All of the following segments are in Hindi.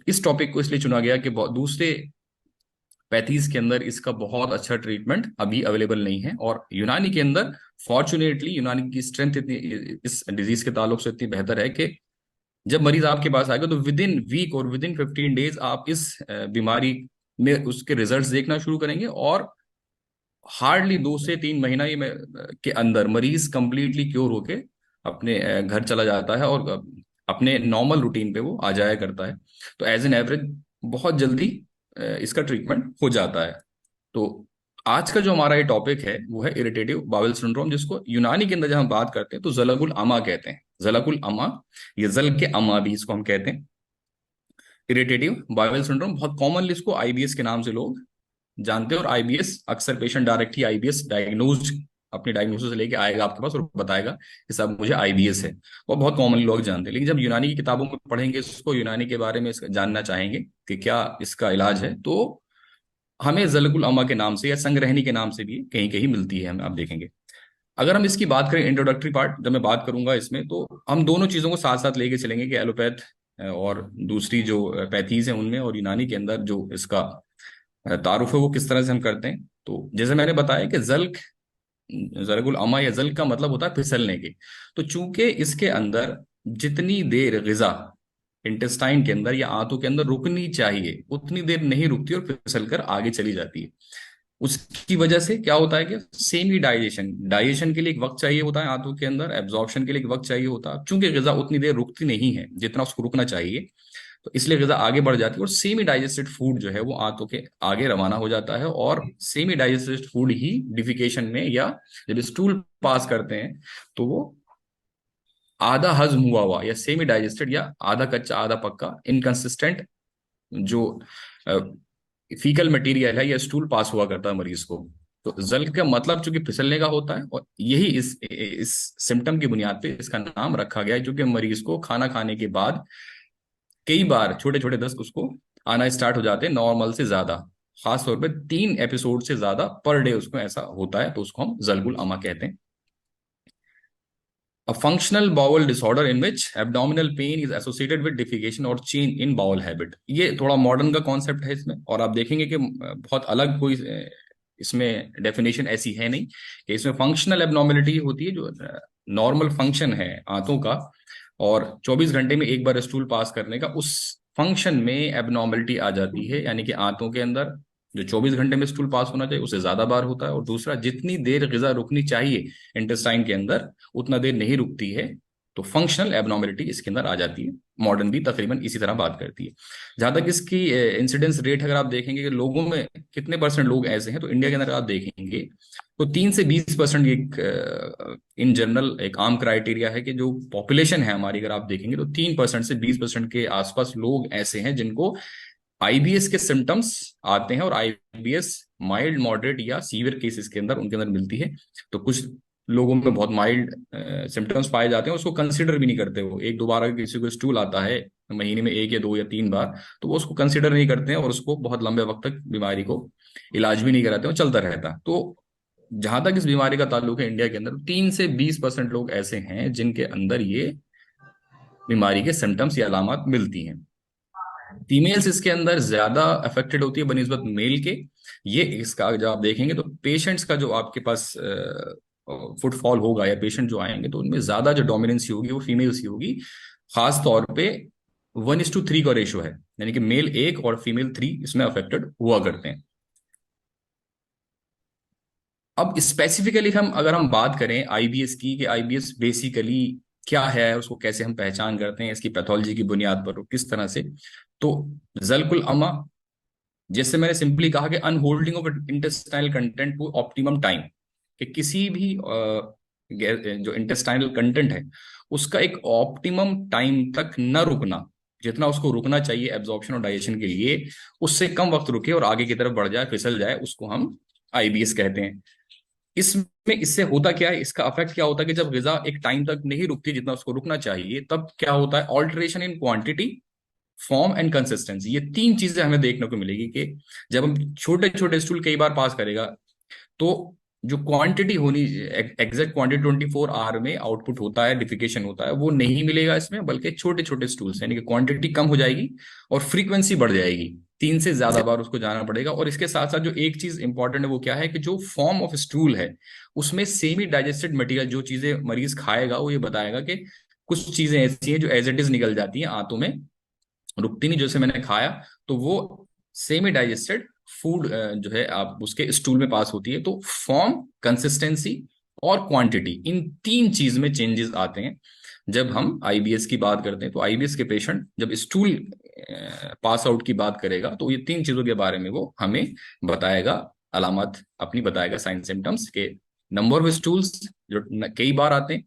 इस टॉपिक को इसलिए चुना गया कि दूसरे पैथीज के अंदर इसका बहुत अच्छा ट्रीटमेंट अभी अवेलेबल नहीं है, और यूनानी के अंदर फॉर्चुनेटली यूनानी की स्ट्रेंथ इतनी इस डिजीज के ताल्लुक से इतनी बेहतर है कि जब मरीज आपके पास आएगा तो विद इन वीक और विद इन 15 डेज आप इस बीमारी में उसके रिजल्ट्स देखना शुरू करेंगे, और हार्डली 2 से 3 महीना के अंदर मरीज कंप्लीटली क्योर होके अपने घर चला जाता है, और अपने नॉर्मल रूटीन पे वो आ जाया करता है। तो एज एन एवरेज बहुत जल्दी इसका ट्रीटमेंट हो जाता है। तो आज का जो हमारा ये टॉपिक है वो है इरिटेटिव बाउल सिंड्रोम, जिसको यूनानी के अंदर जब हम बात करते हैं तो जलकुल अमा कहते हैं। जलकुल अमा या जल के अमा भी इसको हम कहते हैं। इरिटेटिव बाउल सिंड्रोम बहुत कॉमनली इसको आईबीएस के नाम से लोग जानते हैं, और आईबीएस अक्सर पेशेंट डायरेक्ट ही आईबीएस डायग्नोज अपनी डायग्नोसिस लेके आएगा आपके पास और बताएगा कि साहब मुझे आईबीएस है। वो बहुत कॉमनली लोग जानते हैं, लेकिन जब यूनानी की किताबों में पढ़ेंगे इसको, यूनानी के बारे में जानना चाहेंगे कि क्या इसका इलाज है, तो हमें जलकुल अमा के नाम से या संग्रहणी के नाम से भी कहीं कहीं मिलती है, हमें आप देखेंगे। अगर हम इसकी बात करें इंट्रोडक्टरी पार्ट जब मैं बात करूंगा इसमें, तो हम दोनों चीजों को साथ साथ लेके चलेंगे कि एलोपैथ और दूसरी जो पैथीज है उनमें, और यूनानी के अंदर जो इसका तारुफ है वो किस तरह से हम करते हैं। तो जैसे मैंने बताया कि जरगुल अमा या जल का मतलब होता है फिसलने के। तो चूंकि इसके अंदर जितनी देर गिजा इंटेस्टाइन के अंदर या आंतों के अंदर रुकनी चाहिए उतनी देर नहीं रुकती और फिसल कर आगे चली जाती है। उसकी वजह से क्या होता है कि सेमी डाइजेशन डाइजेशन के लिए एक वक्त चाहिए होता है आंतों के अंदर, एब्जॉर्प्शन के लिए एक वक्त चाहिए होता है। चूंकि गिजा उतनी देर रुकती नहीं है जितना उसको रुकना चाहिए, तो इसलिए ग़िज़ा आगे बढ़ जाती है और सेमी डाइजेस्टेड फूड जो है वो आंतों के आगे रवाना हो जाता है, और सेमी डाइजेस्टेड फूड ही डिफिकेशन में या जब स्टूल पास करते हैं तो वो आधा हजम हुआ हुआ या सेमी डाइजेस्टेड या आधा कच्चा आधा पक्का इनकंसिस्टेंट जो फीकल मटेरियल है या स्टूल पास हुआ करता है मरीज को। तो जल का मतलब चूंकि फिसलने का होता है, और यही इस सिम्टम की बुनियाद पे इसका नाम रखा गया है, क्योंकि मरीज को खाना खाने के बाद कई बार छोटे छोटे दस्त उसको आना स्टार्ट हो जाते हैं नॉर्मल से ज्यादा, खास तौर पे 3 एपिसोड से ज्यादा पर डे उसको ऐसा होता है, तो उसको हम जलगुल अमा कहते हैं। A functional bowel disorder in which abdominal pain is associated with defecation or change in bowel habit। ये थोड़ा मॉडर्न का कॉन्सेप्ट है इसमें, और आप देखेंगे कि बहुत अलग कोई इसमें डेफिनेशन ऐसी है नहीं कि इसमें फंक्शनल एबनॉर्मेलिटी होती है जो नॉर्मल फंक्शन है आंतों का, और 24 घंटे में एक बार स्टूल पास करने का उस फंक्शन में एबनॉर्मेलिटी आ जाती है, यानी कि आंतों के अंदर जो 24 घंटे में स्टूल पास होना चाहिए उससे ज्यादा बार होता है, और दूसरा जितनी देर ग़िज़ा रुकनी चाहिए इंटेस्टाइन के अंदर उतना देर नहीं रुकती है, तो फंक्शनल एबनॉर्मेलिटी इसके अंदर आ जाती है। मॉडर्न भी तकरीबन इसी तरह बात करती है। जहां तक इसकी इंसिडेंस रेट अगर आप देखेंगे कि लोगों में कितने परसेंट लोग ऐसे हैं, तो इंडिया के अंदर आप देखेंगे तो 3 से 20% एक इन जनरल एक आम क्राइटेरिया है कि जो पॉपुलेशन है हमारी अगर आप देखेंगे तो 3% से 20% के आसपास लोग ऐसे हैं जिनको आईबीएस के सिम्टम्स आते हैं, और आईबीएस माइल्ड मॉडरेट या सीवियर केसेस के अंदर उनके अंदर मिलती है। तो कुछ लोगों में बहुत माइल्ड सिम्टम्स पाए जाते हैं, उसको कंसिडर भी नहीं करते। वो एक दो बार अगर किसी को स्टूल आता है महीने में 1 या 2 या 3 बार, तो वो उसको कंसिडर नहीं करते हैं और उसको बहुत लंबे वक्त तक बीमारी को इलाज भी नहीं कराते हैं, चलता रहता। तो जहां तक इस बीमारी का ताल्लुक है इंडिया के अंदर 3 से 20% लोग ऐसे हैं जिनके अंदर ये बीमारी के सिम्टम्स या अलामत मिलती हैं। फीमेल्स इसके अंदर ज्यादा अफेक्टेड होती है बनिस्बत मेल के। ये इसका जब आप देखेंगे तो पेशेंट्स का जो आपके पास फुटफॉल होगा या पेशेंट जो आएंगे तो उनमें ज्यादा जो डोमिनेंसी होगी वो फीमेल्स ही होगी। खास तौर पे 1:3 का रेशो है, यानी कि मेल 1 और फीमेल 3 इसमें अफेक्टेड हुआ करते हैं। अब स्पेसिफिकली हम अगर हम बात करें आईबीएस की, कि आईबीएस बेसिकली क्या है, उसको कैसे हम पहचान करते हैं, इसकी पैथोलॉजी की बुनियाद पर किस तरह से। तो जलकुल अमा, जैसे मैंने सिंपली कहा कि unholding of intestinal content to optimum time, कि किसी भी जो इंटेस्टाइनल कंटेंट है उसका एक ऑप्टिमम टाइम तक न रुकना, जितना उसको रुकना चाहिए एब्जॉर्प्शन और डाइजेशन के लिए उससे कम वक्त रुके और आगे की तरफ बढ़ जाए, फिसल जाए, उसको हम आईबीएस कहते हैं। इसमें इससे होता क्या है, इसका इफेक्ट क्या होता है कि जब ग़िज़ा एक टाइम तक नहीं रुकती जितना उसको रुकना चाहिए, तब क्या होता है, alteration in quantity, form and consistency. ये 3 चीजें हमें देखने को मिलेगी कि जब हम छोटे छोटे स्टूल कई बार पास करेगा तो जो क्वांटिटी होनी, एग्जैक्ट क्वांटिटी 24 आवर में आउटपुट होता है, डिफिकेशन होता है, वो नहीं मिलेगा इसमें, बल्कि छोटे छोटे स्टूल्स, यानी कि क्वांटिटी कम हो जाएगी और फ्रीक्वेंसी बढ़ जाएगी, 3 से ज्यादा बार उसको जाना पड़ेगा। और इसके साथ साथ जो एक चीज इंपॉर्टेंट है वो क्या है कि जो फॉर्म ऑफ स्टूल है उसमें सेमी डाइजेस्टेड मटेरियल, जो चीजें मरीज खाएगा वो ये बताएगा कि कुछ चीजें ऐसी हैं जो एज इट इज निकल जाती हैं आंतों में, रुकती नहीं, जैसे मैंने खाया तो वो सेमी डाइजेस्टेड फूड जो है आप उसके स्टूल में पास होती है। तो फॉर्म, कंसिस्टेंसी और क्वांटिटी, इन 3 चीज में चेंजेस आते हैं जब हम आईबीएस की बात करते हैं। तो आईबीएस के पेशेंट जब स्टूल पास आउट की बात करेगा तो ये 3 चीजों के बारे में वो हमें बताएगा, अलामत अपनी बताएगा, साइन सिम्टम्स के, नंबर ऑफ स्टूल्स जो कई बार आते हैं,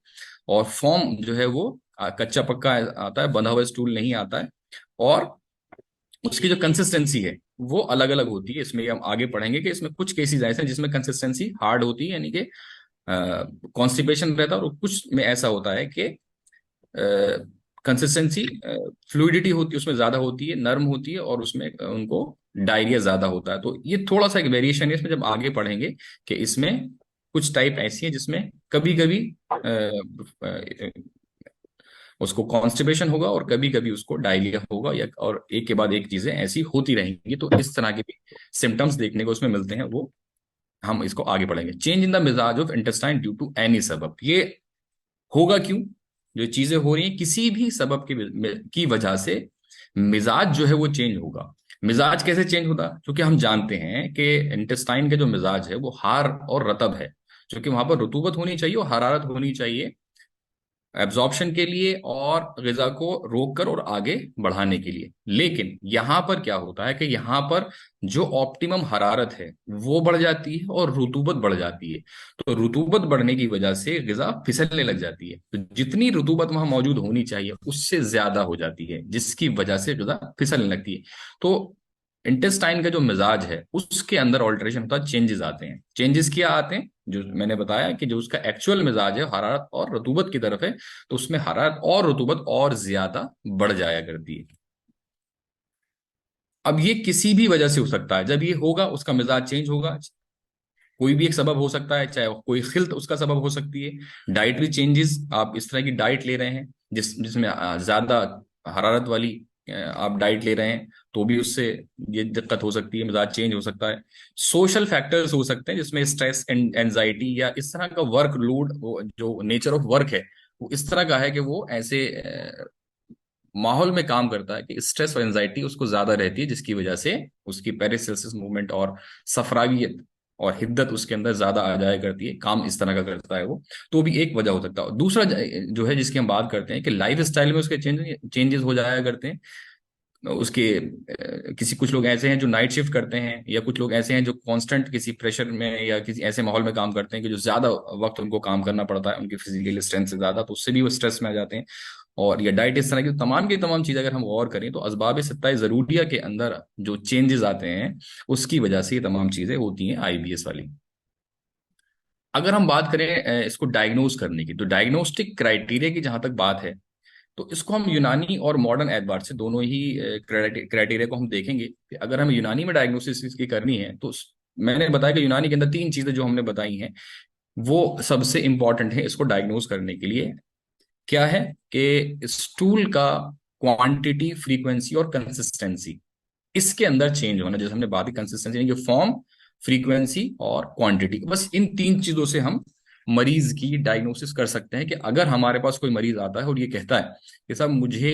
और फॉर्म जो है वो कच्चा पक्का आता है, बंधा हुआ स्टूल नहीं आता है, और उसकी जो कंसिस्टेंसी है वो अलग अलग होती है। इसमें हम आगे पढ़ेंगे कि इसमें कुछ केसेस ऐसे हैं जिसमें कंसिस्टेंसी हार्ड होती है, यानी कि कॉन्स्टिपेशन रहता है, और कुछ में ऐसा होता है कि कंसिस्टेंसी, फ्लूइडिटी होती है उसमें ज्यादा होती है, नर्म होती है, और उसमें उनको डायरिया ज्यादा होता है। तो ये थोड़ा सा एक वेरिएशन है इसमें, जब आगे पढ़ेंगे कि इसमें कुछ टाइप ऐसी है जिसमें कभी कभी उसको कॉन्स्टिपेशन होगा और कभी कभी उसको डायरिया होगा, या और एक के बाद एक चीजें ऐसी होती रहेंगी। तो इस तरह के भी सिम्टम्स देखने को उसमें मिलते हैं, वो हम इसको आगे पढ़ेंगे। चेंज इन द मिजाज of intestine due to any सबब, ये होगा क्यों? जो चीजें हो रही हैं किसी भी सबब की वजह से मिजाज जो है वो चेंज होगा। मिजाज कैसे चेंज होता है? क्योंकि हम जानते हैं कि इंटेस्टाइन के जो मिजाज है वो हार और रतब है, क्योंकि वहां पर रुतूबत होनी चाहिए और हरारत होनी चाहिए एब्जॉर्प्शन के लिए और ग़िज़ा को रोककर और आगे बढ़ाने के लिए। लेकिन यहां पर क्या होता है कि यहां पर जो ऑप्टिमम हरारत है वो बढ़ जाती है और रुतूबत बढ़ जाती है। तो रुतूबत बढ़ने की वजह से ग़िज़ा फिसलने लग जाती है, तो जितनी रुतूबत वहां मौजूद होनी चाहिए उससे ज्यादा हो जाती है, जिसकी वजह से ग़िज़ा फिसलने लगती है। तो इंटेस्टाइन का जो मिजाज है उसके अंदर ऑल्टरेशन होता है, चेंजेस आते हैं। चेंजेस क्या आते हैं? जो मैंने बताया कि जो उसका एक्चुअल मिजाज है हरारत और रतूबत की तरफ है, तो उसमें हरारत और रतूबत और ज्यादा बढ़ जाया करती है। अब ये किसी भी वजह से हो सकता है, जब ये होगा उसका मिजाज चेंज होगा, कोई भी एक सबब हो सकता है, चाहे कोई खिल्त उसका सबब हो सकती है, डाइटरी चेंजेस, आप इस तरह की डाइट ले रहे हैं जिसमें ज्यादा हरारत वाली आप डाइट ले रहे हैं, तो भी उससे ये दिक्कत हो सकती है, मिजाज चेंज हो सकता है। सोशल फैक्टर्स हो सकते हैं जिसमें स्ट्रेस एंड एंजाइटी या इस तरह का वर्क लोड, जो नेचर ऑफ वर्क है वो इस तरह का है कि वो ऐसे माहौल में काम करता है कि स्ट्रेस और एंजाइटी उसको ज्यादा रहती है, जिसकी वजह से उसकी पेरिसेल्सिस मूवमेंट और सफरावियत और हिद्दत उसके अंदर ज्यादा आ जाया करती है, काम इस तरह का करता है वो। तो भी एक वजह हो सकता है। दूसरा जो है जिसकी हम बात करते हैं कि लाइफ स्टाइल में उसके चेंजेस हो जाया करते हैं। उसके किसी कुछ लोग ऐसे हैं जो नाइट शिफ्ट करते हैं, या कुछ लोग ऐसे हैं जो कांस्टेंट किसी प्रेशर में या किसी ऐसे माहौल में काम करते हैं कि जो ज्यादा वक्त उनको काम करना पड़ता है उनकी फिजिकल स्ट्रेंथ से ज्यादा, तो उससे भी वो स्ट्रेस में आ जाते हैं। और ये डाइट, इस तरह की तमाम चीजें अगर हम गौर करें तो असबाब सत्ताए जरूरिया के अंदर जो चेंजेस आते हैं उसकी वजह से ये तमाम चीजें होती हैं आईबीएस वाली। अगर हम बात करें इसको डायग्नोज करने की, तो डायग्नोस्टिक क्राइटेरिया की जहां तक बात है तो इसको हम यूनानी और मॉडर्न एतबार से दोनों ही क्राइटेरिया को हम देखेंगे कि अगर हमें यूनानी में डायग्नोसिस इसकी करनी है तो मैंने बताया कि यूनानी के अंदर 3 चीजें जो हमने बताई हैं वो सबसे इंपॉर्टेंट है इसको डायग्नोज करने के लिए। क्या है कि स्टूल का क्वांटिटी, फ्रीक्वेंसी और कंसिस्टेंसी, इसके अंदर चेंज होना, जैसे हमने बात की कंसिस्टेंसी यानी कि फॉर्म, फ्रीक्वेंसी और क्वांटिटी, बस इन 3 चीजों से हम मरीज की डायग्नोसिस कर सकते हैं। कि अगर हमारे पास कोई मरीज आता है और ये कहता है कि साहब मुझे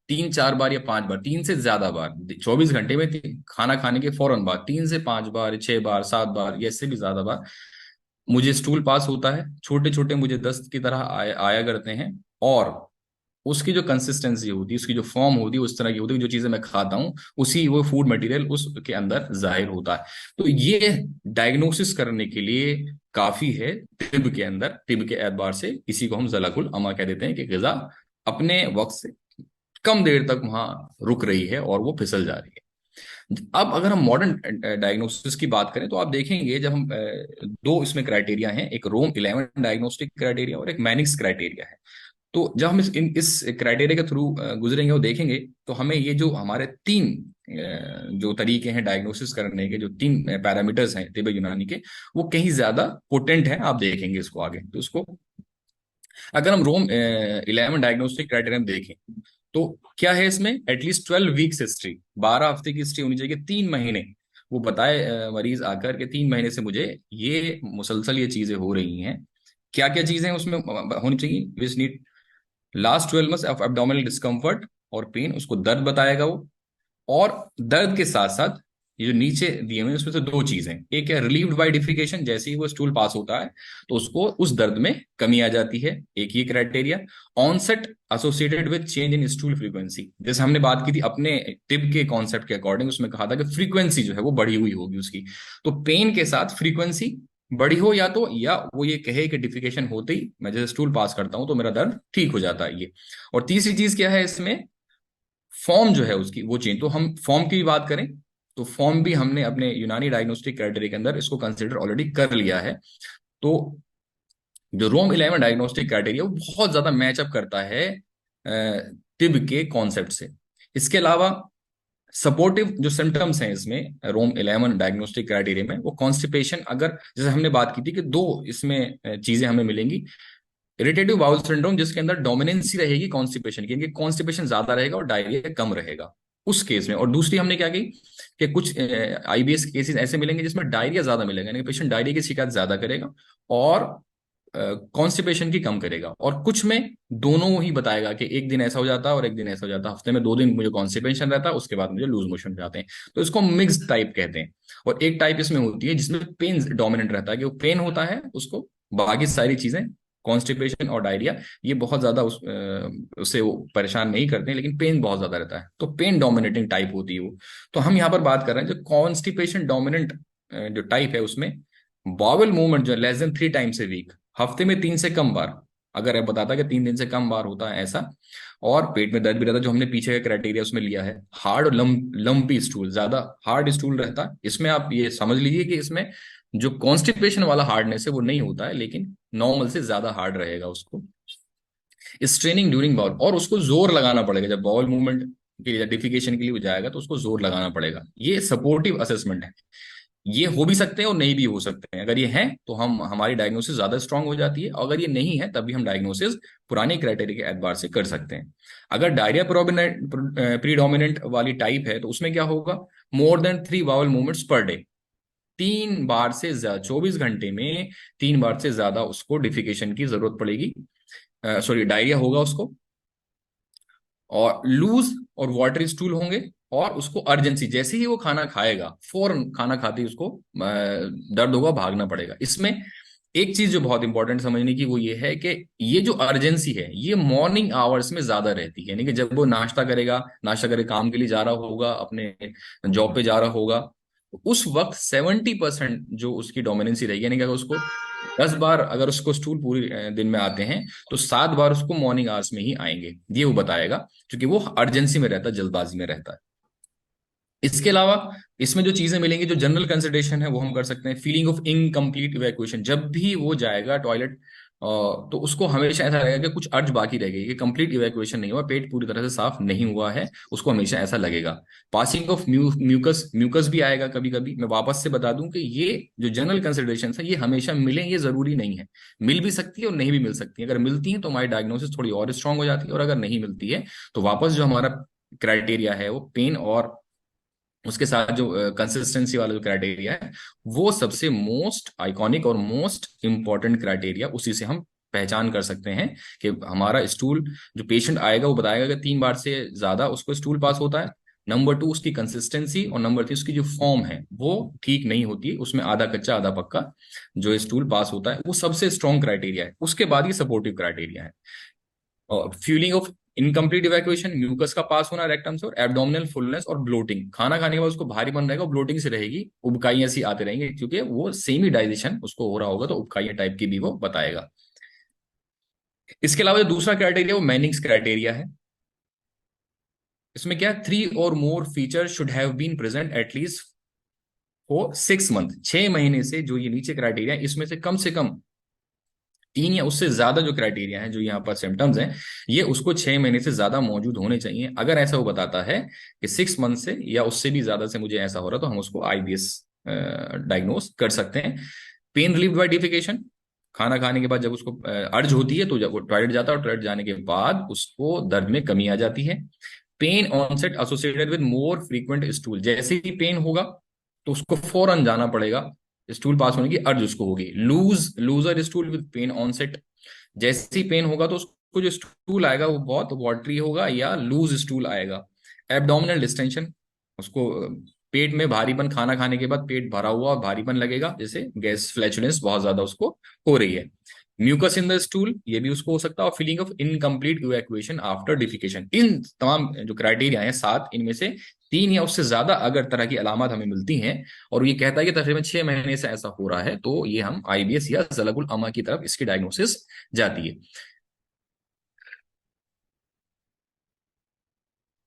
3-4 बार या 5 बार, 3 से ज्यादा बार 24 घंटे में, खाना खाने के फौरन बाद 3 से 5 बार, 6 बार, 7 बार या इससे भी ज्यादा बार मुझे स्टूल पास होता है, छोटे छोटे मुझे दस्त की तरह आया करते हैं, और उसकी जो कंसिस्टेंसी होती है, उसकी जो फॉर्म होती है उस तरह की होती है, जो चीजें मैं खाता हूँ उसी वो फूड मटेरियल उसके अंदर जाहिर होता है। तो ये डायग्नोसिस करने के लिए काफी है। तिब के अंदर, तिब के एतबार से इसी को हम जलाकुल अमा कह देते हैं कि ग़िज़ा अपने वक्त से कम देर तक वहां रुक रही है और वो फिसल जा रही है। अब अगर हम मॉडर्न डायग्नोसिस की बात करें तो आप देखेंगे जब हम दो इसमें क्राइटेरिया हैं, एक रोम 11 डायग्नोस्टिक क्राइटेरिया और एक मैनिक्स क्राइटेरिया है। तो जब हम इस क्राइटेरिया के थ्रू गुजरेंगे और देखेंगे, तो हमें ये जो हमारे तीन जो तरीके हैं डायग्नोसिस करने के, जो तीन पैरामीटर्स हैं तिब्बत यूनानी के, वो कहीं ज्यादा पोटेंट है। आप देखेंगे इसको आगे। तो उसको अगर हम रोम 11 डायग्नोस्टिक क्राइटेरिया देखें, तो क्या है इसमें? एटलीस्ट 12 वीक्स हिस्ट्री, 12 हफ्ते की हिस्ट्री होनी चाहिए, 3 महीने। वो बताए मरीज आकर के 3 महीने से मुझे ये मुसलसल ये चीजें हो रही हैं। क्या क्या चीजें उसमें होनी चाहिए? Which need last 12 months of abdominal discomfort और पेन, उसको दर्द बताएगा वो। और दर्द के साथ साथ ये जो नीचे दिए हुए हैं उसमें से दो चीजें, एक है रिलीव्ड बाय डिफिकेशन, जैसे ही वो स्टूल पास होता है तो उसको उस दर्द में कमी आ जाती है, एक ये criteria. Onset associated with change in stool frequency, जैसे हमने बात की थी अपने टिब के कॉन्सेप्ट के अकॉर्डिंग, उसमें कहा था कि फ्रीक्वेंसी जो है वो बढ़ी हुई होगी उसकी। तो पेन के साथ फ्रीक्वेंसी बढ़ी हो, या तो या वो ये कहे कि डिफिकेशन होते ही मैं जैसे स्टूल पास करता हूं तो मेरा दर्द ठीक हो जाता है, ये। और तीसरी चीज क्या है इसमें? फॉर्म जो है उसकी वो चेंज। तो हम फॉर्म की भी बात करें, तो फॉर्म भी हमने अपने यूनानी डायग्नोस्टिक क्राइटेरिया के अंदर इसको कंसिडर ऑलरेडी कर लिया है। तो जो रोम 11 डायग्नोस्टिक क्राइटेरिया वो बहुत ज्यादा मैचअप करता है तिब के कॉन्सेप्ट से। इसके अलावा सपोर्टिव जो सिम्टम्स हैं इसमें रोम 11 डायग्नोस्टिक क्राइटेरिया में, वो कॉन्स्टिपेशन, अगर जैसे हमने बात की थी कि दो इसमें चीजें हमें मिलेंगी। इरिटेटिव बाउल सिंड्रोम जिसके अंदर डोमिनेंसी रहेगी कॉन्स्टिपेशन की, इनकी कॉन्स्टिपेशन ज्यादा रहेगा और डायरिया कम रहेगा उस केस में। और दूसरी हमने क्या की कि कुछ आईबीएस केसेस ऐसे मिलेंगे जिसमें डायरिया ज्यादा मिलेगा, यानी पेशेंट डायरिया की शिकायत ज्यादा करेगा और कॉन्स्टिपेशन की कम करेगा। और कुछ में दोनों ही बताएगा कि एक दिन ऐसा हो जाता है और एक दिन ऐसा हो जाता है, हफ्ते में 2 दिन मुझे कॉन्स्टिपेशन रहता है, उसके बाद मुझे लूज मोशन जाते हैं। तो इसको मिक्स टाइप कहते हैं। और एक टाइप इसमें होती है जिसमें पेन डोमिनेंट रहता है, कि वो पेन होता है उसको, बाकी सारी चीजें कॉन्स्टिपेशन और डायरिया ये बहुत ज्यादा उससे वो परेशान नहीं करते हैं, लेकिन पेन बहुत ज्यादा रहता है, तो पेन डोमिनेटिंग टाइप होती है वो। तो हम यहाँ पर बात कर रहे हैं जो कॉन्स्टिपेशन डोमिनेंट जो टाइप है, उसमें बॉवल मूवमेंट जो less than 3 times a week, हफ्ते में 3 से कम बार, अगर है बताता है कि 3 दिन से कम बार होता है ऐसा, और पेट में दर्द भी रहता है, जो हमने पीछे का क्राइटेरिया उसमें लिया है। हार्ड और लंपी स्टूल, ज्यादा हार्ड स्टूल रहता है, इसमें आप ये समझ लीजिए कि इसमें जो कॉन्स्टिपेशन वाला हार्डनेस है वो नहीं होता है, लेकिन नॉर्मल से ज्यादा हार्ड रहेगा उसको। स्ट्रेनिंग ड्यूरिंग बाउल, और उसको जोर लगाना पड़ेगा जब बाउल मूवमेंट के लिए, डिफिकेशन के लिए वो जाएगा तो उसको जोर लगाना पड़ेगा। ये सपोर्टिव असेसमेंट है। ये हो भी सकते हैं और नहीं भी हो सकते हैं। अगर ये है तो हम हमारी डायग्नोसिस ज्यादा स्ट्रांग हो जाती है, और अगर ये नहीं है तब भी हम डायग्नोसिस पुराने क्राइटेरिया के एतबार से कर सकते हैं। अगर डायरिया प्रीडोमिनेंट वाली टाइप है तो उसमें क्या होगा? More than 3 bowel movements per day, 3 बार से ज्यादा 24 घंटे में 3 बार से ज्यादा उसको डिफिकेशन की जरूरत पड़ेगी, सॉरी डायरिया होगा उसको। और लूज और वाटरी स्टूल होंगे, और उसको अर्जेंसी, जैसे ही वो खाना खाएगा फौरन खाना खाते ही उसको दर्द होगा, भागना पड़ेगा। इसमें एक चीज जो बहुत इंपॉर्टेंट समझने की वो ये है कि ये जो अर्जेंसी है ये मॉर्निंग आवर्स में ज्यादा रहती है, यानी कि जब वो नाश्ता करेगा, नाश्ता करे काम के लिए जा रहा होगा, अपने जॉब पे जा रहा होगा, उस वक्त 70% जो उसकी डोमिनेंसी रहेगी, यानी कि अगर उसको 10 बार अगर उसको स्टूल पूरी दिन में आते हैं तो 7 बार उसको मॉर्निंग आवर्स में ही आएंगे, ये वो बताएगा, क्योंकि वो अर्जेंसी में रहता है, जल्दबाजी में रहता है। इसके अलावा इसमें जो चीजें मिलेंगी, जो जनरल कंसिडरेशन है वो हम कर सकते हैं। फीलिंग ऑफ इनकम्प्लीट इवैक्यूएशन, जब भी वो जाएगा टॉयलेट तो उसको हमेशा ऐसा लगेगा कि कुछ अर्ज बाकी रह गई, कि कंप्लीट इवैक्यूएशन नहीं हुआ, पेट पूरी तरह से साफ नहीं हुआ है, उसको हमेशा ऐसा लगेगा। पासिंग ऑफ म्यूकस, म्यूकस भी आएगा कभी कभी। मैं वापस से बता दूं कि ये जो जनरल कंसिडरेशन है ये हमेशा मिले ये जरूरी नहीं है, मिल भी सकती है और नहीं भी मिल सकती है। अगर मिलती है तो हमारी डायग्नोसिस थोड़ी और स्ट्रांग हो जाती है, और अगर नहीं मिलती है तो वापस जो हमारा क्राइटेरिया है वो पेन और उसके साथ जो कंसिस्टेंसी वाला जो क्राइटेरिया है वो सबसे मोस्ट आइकॉनिक और मोस्ट इंपॉर्टेंट क्राइटेरिया, उसी से हम पहचान कर सकते हैं कि हमारा स्टूल, जो पेशेंट आएगा वो बताएगा कि 3 बार से ज्यादा उसको स्टूल पास होता है। नंबर 2 उसकी कंसिस्टेंसी, और नंबर 3 उसकी जो फॉर्म है वो ठीक नहीं होती, उसमें आधा कच्चा आधा पक्का जो स्टूल पास होता है, वो सबसे स्ट्रॉन्ग क्राइटेरिया है। उसके बाद ये सपोर्टिव क्राइटेरिया है। और feeling of incomplete evacuation, mucus का पास होना रेक्टम से, और एब्डोमिनल फुलनेस और ब्लोटिंग, खाना खाने के बाद उसको भारी बन रहेगा, ब्लोटिंग से रहेगी, उबकाई ऐसी आते रहेंगे, क्योंकि वो सेमी डाइजेशन उसको हो रहा होगा, तो उबकाई टाइप की भी वो बताएगा। इसके अलावा जो दूसरा क्राइटेरिया वो मैनिंग्स क्राइटेरिया है। इसमें क्या, 3 और more feature should have been present at least for 6 month, 6 महीने से जो ये नीचे क्राइटेरिया, इसमें से कम 3 या उससे ज्यादा जो क्राइटेरिया है, जो यहाँ पर सिम्टम्स हैं, ये उसको 6 महीने से ज्यादा मौजूद होने चाहिए। अगर ऐसा वो बताता है कि 6 मंथ से या उससे भी ज्यादा से मुझे ऐसा हो रहा है, तो हम उसको आईबीएस डायग्नोस कर सकते हैं। पेन रिलीव बाय डिफिकेशन, खाना खाने के बाद जब उसको अर्ज होती है, तो जब वो टॉयलेट जाता है और टॉयलेट जाने के बाद उसको दर्द में कमी आ जाती है। Pain onset associated with more frequent stool, जैसे ही पेन होगा तो उसको फौरन जाना पड़ेगा, स्टूल पास होने की अर्ज उसको होगी। Looser stool with pain onset, जैसे ही पेन होगा तो उसको जो स्टूल आएगा वो बहुत वाटरी होगा या लूज स्टूल आएगा। एब्डोमिनल डिस्टेंशन, उसको पेट में भारीपन, खाना खाने के बाद पेट भरा हुआ और भारीपन लगेगा, जैसे गैस फ्लैचुलेंस बहुत ज्यादा उसको हो रही है। म्यूकस इन द स्टूल, ये भी उसको हो सकता है। और feeling of incomplete evacuation after defecation. इन तमाम जो क्राइटेरिया है 7, इनमें से 3 या उससे ज्यादा अगर तरह की अलामत हमें मिलती हैं और ये कहता है कि तकरीबन 6 महीने से ऐसा हो रहा है, तो ये हम आईबीएस या ज़लकुल अमा की तरफ इसकी डायग्नोसिस जाती है।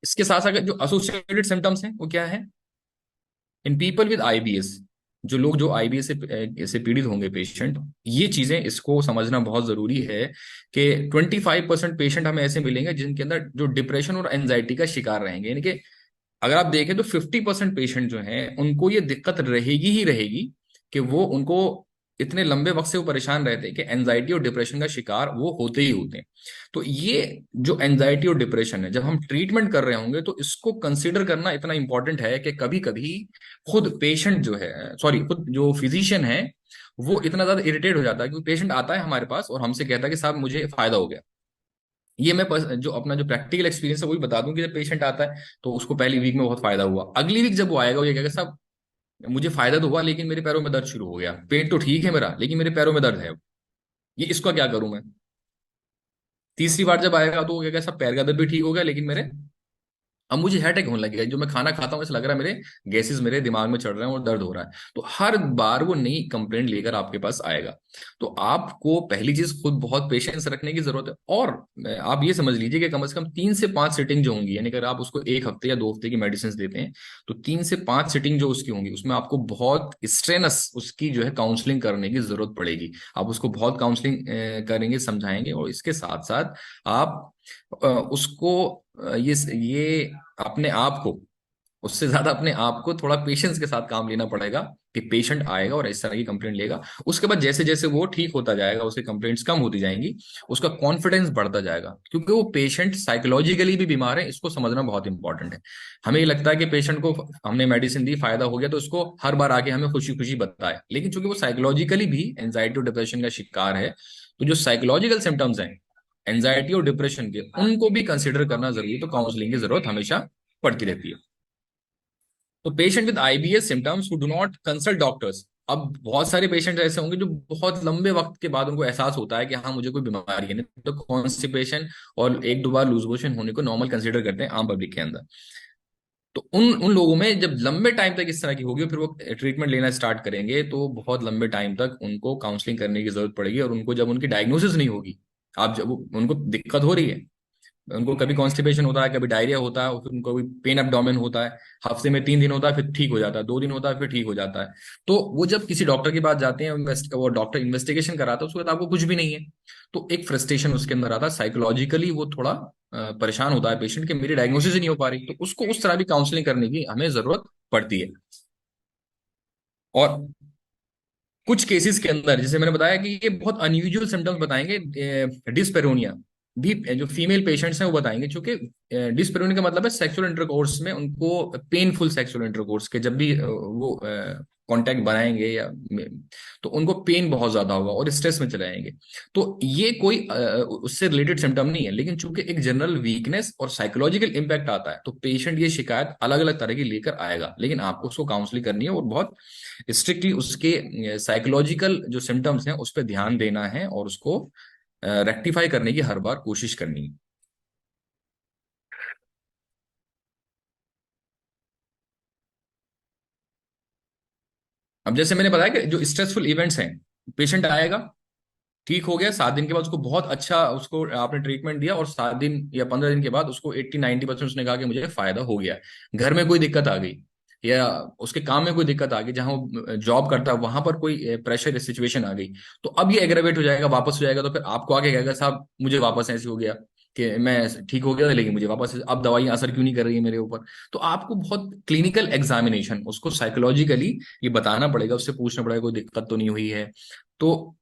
इसके साथ साथ जो एसोसिएटेड सिम्टम्स हैं वो क्या है? इन पीपल विद आईबीएस, जो लोग जो आईबीएस से पीड़ित होंगे पेशेंट, ये चीजें इसको समझना बहुत जरूरी है कि 25% पेशेंट हमें ऐसे मिलेंगे जिनके अंदर जो डिप्रेशन और एंजाइटी का शिकार रहेंगे। यानी कि अगर आप देखें तो 50% पेशेंट जो हैं उनको ये दिक्कत रहेगी ही रहेगी कि वो उनको इतने लंबे वक्त से वो परेशान रहते हैं कि एंजाइटी और डिप्रेशन का शिकार वो होते ही होते हैं। तो ये जो एंजाइटी और डिप्रेशन है, जब हम ट्रीटमेंट कर रहे होंगे तो इसको कंसीडर करना इतना इंपॉर्टेंट है कि कभी कभी खुद पेशेंट जो है, सॉरी, खुद जो फिजिशियन है, वो इतना ज्यादा इरिटेट हो जाता है क्योंकि पेशेंट आता है हमारे पास और हमसे कहता है कि साहब मुझे फायदा हो गया। ये मैं जो अपना जो प्रैक्टिकल एक्सपीरियंस है वही बता दूं कि जब पेशेंट आता है तो उसको पहली वीक में बहुत फायदा हुआ, अगली वीक जब वो आएगा वो ये कहेगा साहब मुझे फायदा तो हुआ लेकिन मेरे पैरों में दर्द शुरू हो गया, पेट तो ठीक है मेरा लेकिन मेरे पैरों में दर्द है, ये इसका क्या करूं मैं? तीसरी बार जब आएगा तो वो कहेगा साहब पैर का दर्द भी ठीक हो गया लेकिन मेरे, अब मुझे हेडेक होने लगेगा, जो मैं खाना खाता हूं ऐसा लग रहा है मेरे गैसेस मेरे दिमाग में चढ़ रहे हैं और दर्द हो रहा है। तो हर बार वो नई कंप्लेंट लेकर आपके पास आएगा। तो आपको पहली चीज खुद बहुत पेशेंस रखने की जरूरत है। और आप ये समझ लीजिए कि कम से कम 3 से 5 सिटिंग जो होंगी, यानी अगर आप उसको 1 हफ्ते या 2 हफ्ते की मेडिसिन देते हैं तो 3 से 5 सिटिंग जो उसकी होंगी उसमें आपको बहुत स्ट्रेनस उसकी जो है काउंसलिंग करने की जरूरत पड़ेगी। आप उसको बहुत काउंसलिंग करेंगे, समझाएंगे, और इसके साथ साथ आप उसको ये अपने आप को, उससे ज्यादा अपने आप को थोड़ा पेशेंस के साथ काम लेना पड़ेगा कि पेशेंट आएगा और इस तरह की कंप्लेंट लेगा। उसके बाद जैसे जैसे वो ठीक होता जाएगा, उसकी कंप्लेंट्स कम होती जाएंगी, उसका कॉन्फिडेंस बढ़ता जाएगा, क्योंकि वो पेशेंट साइकोलॉजिकली भी बीमार है, इसको समझना बहुत इंपॉर्टेंट है। हमें ये लगता है कि पेशेंट को हमने मेडिसिन दी, फायदा हो गया, तो उसको हर बार आके हमें खुशी खुशी बताए, लेकिन चूंकि वो साइकोलॉजिकली भी एंजाइटी और डिप्रेशन का शिकार है, तो जो साइकोलॉजिकल सिम्टम्स हैं एंजाइटी और डिप्रेशन के, उनको भी कंसिडर करना जरूरी है। तो काउंसलिंग की जरूरत हमेशा पड़ती रहती है। तो patient with IBS symptoms who do not consult doctors, अब बहुत सारे पेशेंट ऐसे होंगे जो बहुत लंबे वक्त के बाद उनको एहसास होता है कि हाँ मुझे कोई बीमारी है, नहीं तो कॉन्स्टिपेशन और 1-2 बार लूज मोशन होने को नॉर्मल कंसीडर करते हैं आम पब्लिक के अंदर। तो उन उन लोगों में जब लंबे टाइम तक इस तरह की होगी, फिर वो ट्रीटमेंट लेना स्टार्ट करेंगे, तो बहुत लंबे टाइम तक उनको काउंसलिंग करने की जरूरत पड़ेगी। और उनको जब उनकी डायग्नोसिस नहीं होगी, आप जब उनको दिक्कत हो रही है, उनको कभी कॉन्स्टिपेशन होता है, कभी डायरिया होता है, और फिर उनको कभी पेन एब्डोमेन होता है, हफ्ते में 3 दिन होता है, फिर ठीक हो जाता है, 2 दिन होता है, फिर ठीक हो जाता है। तो वो जब किसी डॉक्टर के पास जाते हैं, वो डॉक्टर इन्वेस्टिगेशन कराता है, उसके बाद आपको कुछ भी नहीं है, तो एक फ्रस्ट्रेशन उसके अंदर आता है, साइकोलॉजिकली वो थोड़ा परेशान होता है पेशेंट कि मेरी डायग्नोसिस ही नहीं हो पा रही। तो उसको उस तरह भी काउंसलिंग करने की हमें जरूरत पड़ती है। और कुछ केसेस के अंदर, जैसे मैंने बताया कि ये बहुत अनयूजुअल सिम्टम्स बताएंगे, डिस्पेरोनिया भी जो फीमेल पेशेंट्स हैं वो बताएंगे, क्योंकि डिस्पेरोनिया का मतलब है सेक्सुअल इंटरकोर्स में उनको पेनफुल सेक्सुअल इंटरकोर्स के जब भी वो कांटेक्ट बनाएंगे या तो उनको पेन बहुत ज्यादा होगा और स्ट्रेस में चले जाएंगे। तो ये कोई उससे रिलेटेड सिम्टम नहीं है, लेकिन चूंकि एक जनरल वीकनेस और साइकोलॉजिकल इंपैक्ट आता है, तो पेशेंट ये शिकायत अलग अलग तरह की लेकर आएगा, लेकिन आपको उसको काउंसलिंग करनी है और बहुत स्ट्रिक्टली उसके साइकोलॉजिकल जो सिम्टम्स हैं उस पर ध्यान देना है और उसको रेक्टिफाई करने की हर बार कोशिश करनी है। अब जैसे मैंने बताया कि जो स्ट्रेसफुल इवेंट्स हैं, पेशेंट आएगा, ठीक हो गया, 7 दिन के बाद उसको बहुत अच्छा, उसको आपने ट्रीटमेंट दिया और 7 दिन या 15 दिन के बाद उसको 80-90% उसने कहा कि मुझे फायदा हो गया, घर में कोई दिक्कत आ गई, या उसके काम में कोई दिक्कत आ गई, जहां वो जॉब करता है वहां पर कोई प्रेशर सिचुएशन आ गई, तो अब ये एग्रेवेट हो जाएगा, वापस हो जाएगा, तो फिर आपको आगे कहेगा साहब मुझे वापस ऐसे हो गया कि मैं ठीक हो गया था लेकिन मुझे वापस अब दवाइयां असर क्यों नहीं कर रही है मेरे ऊपर। तो आपको बहुत क्लिनिकल एग्जामिनेशन, उसको साइकोलॉजिकली ये बताना पड़ेगा, उससे पूछना पड़ेगा कोई दिक्कत तो नहीं हुई है, तो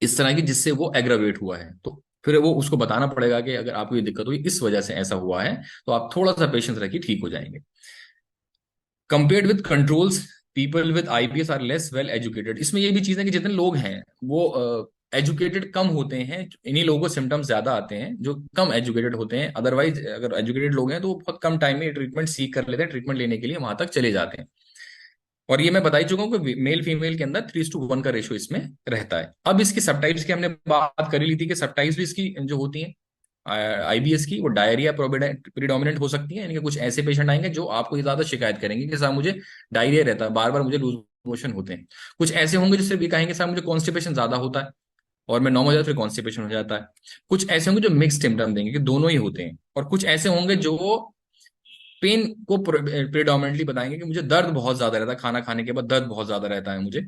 इस तरह की जिससे वो एग्रावेट हुआ है, तो फिर वो उसको बताना पड़ेगा कि अगर आपको ये दिक्कत हुई इस वजह से ऐसा हुआ है, तो आप थोड़ा सा पेशेंस रखिए, ठीक हो जाएंगे। Compared with controls, people with IPS are less well educated. इसमें ये भी चीज है कि जितने लोग हैं वो एजुकेटेड कम होते हैं, इन्हीं लोगों को सिम्टम्स ज्यादा आते हैं जो कम एजुकेटेड होते हैं। अदरवाइज अगर एजुकेटेड लोग हैं तो वो बहुत कम टाइम में ट्रीटमेंट सीख कर लेते हैं, ट्रीटमेंट लेने के लिए वहां तक चले जाते हैं। और ये मैं बता ही चुका हूँ कि मेल फीमेल के अंदर 3:1 का रेशो इसमें रहता है। अब इसकी सबटाइप्स की हमने बात कर ही ली थी कि सबटाइप्स भी इसकी जो होती हैं आईबीएस की, वो डायरिया प्रीडोमिनेंट हो सकती है, यानी कि कुछ ऐसे पेशेंट आएंगे जो आपको ये ज्यादा शिकायत करेंगे कि साहब मुझे डायरिया रहता है, बार बार मुझे लूज मोशन होते हैं। कुछ ऐसे होंगे जो सिर्फ ये कहेंगे साहब मुझे कॉन्स्टिपेशन ज्यादा होता है और मैं नॉर्मल जाता फिर कॉन्स्टिपेशन हो जाता है। कुछ ऐसे होंगे जो मिक्स सिम्टम देंगे कि दोनों ही होते हैं, और कुछ ऐसे होंगे जो पेन को प्रिडोमिनेटली बताएंगे कि मुझे दर्द बहुत ज्यादा रहता है, खाना खाने के बाद दर्द बहुत ज्यादा रहता है मुझे।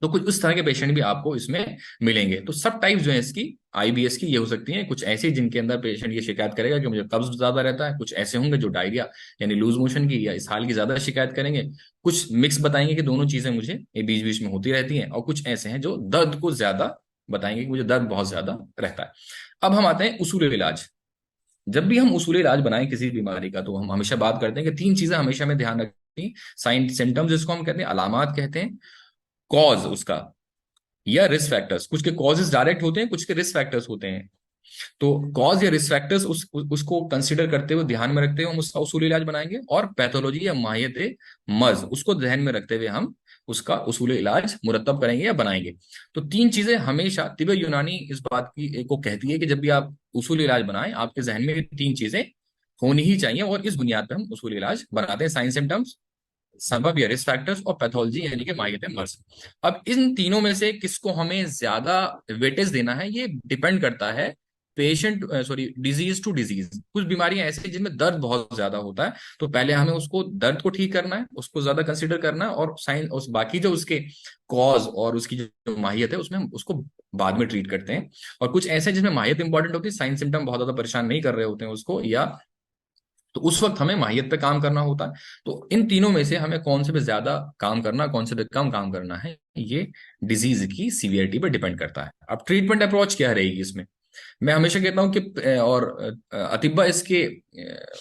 तो कुछ उस तरह के पेशेंट भी आपको इसमें मिलेंगे। तो सब टाइप जो है इसकी आईबीएस की ये हो सकती हैं, कुछ ऐसी जिनके अंदर पेशेंट ये शिकायत करेगा कि मुझे कब्ज ज्यादा रहता है, कुछ ऐसे होंगे जो डायरिया यानी लूज मोशन की या इसहाल की ज्यादा शिकायत करेंगे, कुछ मिक्स बताएंगे कि दोनों चीजें मुझे ये बीच बीच में होती रहती हैं, और कुछ ऐसे हैं जो दर्द को ज्यादा बताएंगे कि मुझे दर्द बहुत ज्यादा रहता है। अब हम आते हैं उसूल इलाज। जब भी हम उसूल इलाज बनाएं किसी बीमारी का, तो हम हमेशा बात करते हैं कि तीन चीजें हमेशा हमें ध्यान रखनी। साइन सिम्टम्स जिसको हम कहते हैं, अलामात कहते हैं, कॉज उसका या रिस्क फैक्टर्स। कुछ के कॉजेज डायरेक्ट होते हैं, कुछ के रिस्क फैक्टर्स होते हैं। तो कॉज या रिस्क फैक्टर्स उसको कंसिडर करते हुए, ध्यान में रखते हुए हम उसका उसूल इलाज बनाएंगे, और पैथोलॉजी या माहियत मर्ज उसको ध्यान में रखते हुए हम उसका उसूल इलाज मुरतब करेंगे या बनाएंगे। तो तीन चीजें हमेशा तिब्बे यूनानी इस बात की को कहती है कि जब भी आप उसूल इलाज बनाएं, आपके जहन में ये तीन चीजें होनी ही चाहिए, और इस बुनियाद पर हम उसूल इलाज बनाते हैं। साइन सिम्टम्स, सबब या रिस्क फैक्टर्स, और पैथोलॉजी यानी कि माहियत मर्ज। अब इन तीनों में से किसको हमें ज्यादा वेटेज देना है, ये डिपेंड करता है patient sorry disease to disease. कुछ बीमारियां ऐसी हैं जिनमें दर्द बहुत ज्यादा होता है, तो पहले हमें उसको दर्द को ठीक करना है, उसको ज्यादा कंसिडर करना है, और साइन उस बाकी जो उसके कॉज और उसकी जो माहियत है उसमें हम उसको बाद में ट्रीट करते हैं। और कुछ ऐसे जिसमें माहियत इंपॉर्टेंट होती है, साइन सिम्टम बहुत ज्यादा परेशान नहीं कर रहे होते हैं उसको, या तो उस वक्त हमें माहियत पे काम करना होता है। तो इन तीनों में से हमें कौन से पे ज्यादा काम करना, कौन से पे कम काम करना है, ये डिजीज की सीवियरिटी पर डिपेंड करता है। अब ट्रीटमेंट अप्रोच क्या रहेगी इसमें, मैं हमेशा कहता हूं कि और अतिब्बा इसके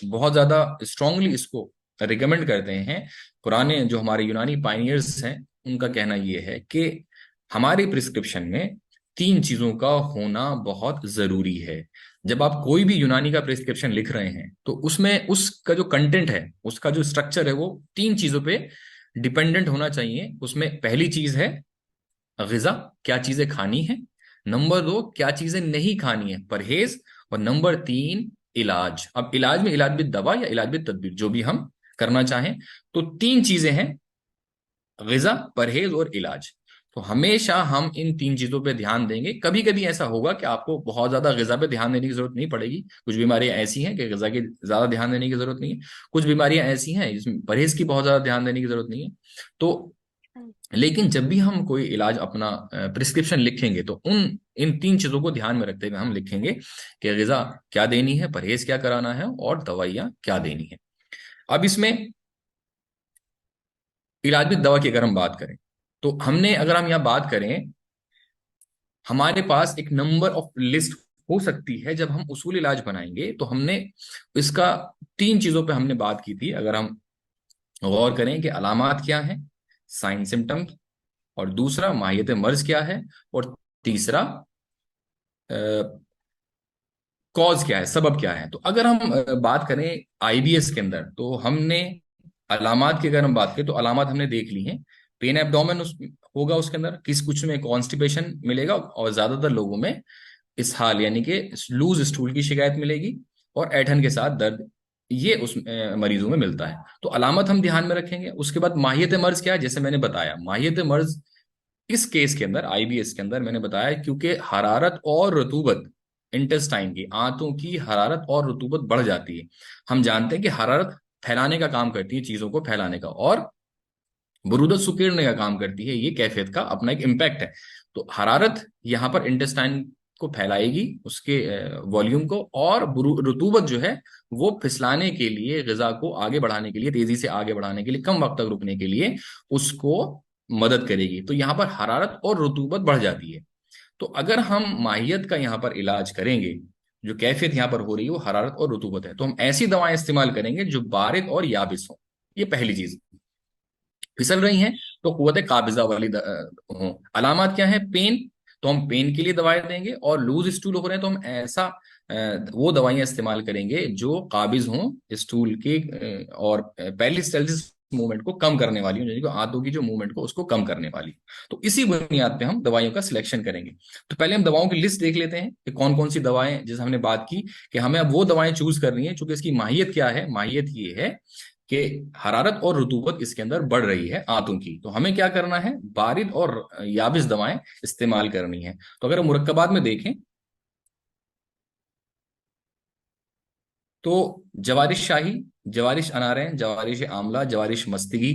बहुत ज्यादा स्ट्रांगली इसको रिकमेंड करते हैं। पुराने जो हमारे यूनानी पाइनियर्स हैं उनका कहना यह है कि हमारे प्रिस्क्रिप्शन में तीन चीजों का होना बहुत जरूरी है। जब आप कोई भी यूनानी का प्रिस्क्रिप्शन लिख रहे हैं तो उसमें उसका जो कंटेंट है, उसका जो स्ट्रक्चर है, वो तीन चीजों पे डिपेंडेंट होना चाहिए। उसमें पहली चीज है गिजा, क्या चीजें खानी है। नंबर दो, क्या चीजें नहीं खानी है, परहेज। और नंबर तीन, इलाज। अब इलाज में इलाज भी दवा या इलाज भी तदबीर, जो भी हम करना चाहें। तो तीन चीजें हैं, गिजा, परहेज और इलाज। तो हमेशा हम इन तीन चीजों पे ध्यान देंगे। कभी कभी ऐसा होगा कि आपको बहुत ज्यादा गिजा पे ध्यान देने की जरूरत नहीं पड़ेगी। कुछ बीमारियां ऐसी हैं कि गिजा की ज्यादा ध्यान देने की जरूरत नहीं है। कुछ बीमारियां ऐसी हैं जिसमें परहेज की बहुत ज्यादा ध्यान देने की जरूरत नहीं है। तो लेकिन जब भी हम कोई इलाज अपना प्रिस्क्रिप्शन लिखेंगे, तो उन इन तीन चीजों को ध्यान में रखते हुए हम लिखेंगे कि गिजा क्या देनी है, परहेज क्या कराना है, और दवाइयां क्या देनी है। अब इसमें इलाज भी दवा की अगर हम बात करें, तो हमने अगर हम यहाँ बात करें, हमारे पास एक नंबर ऑफ लिस्ट हो सकती है जब हम उसूल इलाज बनाएंगे। तो हमने इसका तीन चीजों पे हमने बात की थी। अगर हम गौर करें कि अलामात क्या है, साइन सिम्टम्स, और दूसरा माहियत मर्ज क्या है, और तीसरा कॉज क्या है, सबब क्या है। तो अगर हम बात करें आईबीएस के अंदर, तो हमने अलामात की अगर हम बात करें तो अलामात हमने देख ली हैं। पेन एब्डोमेन होगा उसके अंदर, किस कुछ में कॉन्स्टिपेशन मिलेगा, और ज्यादातर लोगों में इसहाल यानी कि लूज स्टूल की शिकायत मिलेगी, और ऐठन के साथ दर्द, ये उस मरीजों में मिलता है। तो अलामत हम ध्यान में रखेंगे। उसके बाद माहियत मर्ज क्या है, जैसे मैंने बताया माहियत मर्ज इस केस के अंदर, आईबीएस के अंदर मैंने बताया, क्योंकि हरारत और रतूबत, इंटेस्टाइन की, आंतों की हरारत और रतूबत बढ़ जाती है। हम जानते हैं कि हरारत फैलाने का काम करती है, चीजों को फैलाने का, और बुरूदत सुकेड़ने का काम करती है। ये कैफियत का अपना एक इम्पैक्ट है। तो हरारत यहाँ पर इंटेस्टाइन को फैलाएगी, उसके वॉल्यूम को, और रुतूबत जो है वो फिसलाने के लिए, ग़िज़ा को आगे बढ़ाने के लिए, तेजी से आगे बढ़ाने के लिए, कम वक्त तक रुकने के लिए उसको मदद करेगी। तो यहाँ पर हरारत और रुतूबत बढ़ जाती है। तो अगर हम माहियत का यहाँ पर इलाज करेंगे, जो कैफियत यहाँ पर हो रही है वो हरारत और रुतूबत है, तो हम ऐसी दवाएं इस्तेमाल करेंगे जो बारिद और याबिस हो। ये पहली चीज। फिसल रही हैं तो कुव्वत काबिजा वाली हों। अलामत क्या है? पेन, तो हम पेन के लिए दवाएं देंगे, और लूज स्टूल हो रहे हैं तो हम ऐसा वो दवाइयां इस्तेमाल करेंगे जो काबिज हों स्टूल के, और पेरिस्टाल्सिस मूवमेंट को कम करने वाली हो, यानी कि आंतों की जो मूवमेंट को उसको कम करने वाली। तो इसी बुनियाद पे हम दवाइयों का सिलेक्शन करेंगे। तो पहले हम दवाओं की लिस्ट देख लेते हैं कि कौन कौन सी दवाएं, जैसे हमने बात की कि हमें अब वो दवाएं चूज करनी है, चूंकि इसकी माहियत क्या है? माहियत ये है कि हरारत और रुतूबत इसके अंदर बढ़ रही है आंतों की। तो हमें क्या करना है? बारिद और याबिस दवाएं इस्तेमाल करनी है। तो अगर हम मुरक्कबात में देखें तो जवारिश शाही, जवारिश अनारें, जवारिश आमला, जवारिश मस्तगी,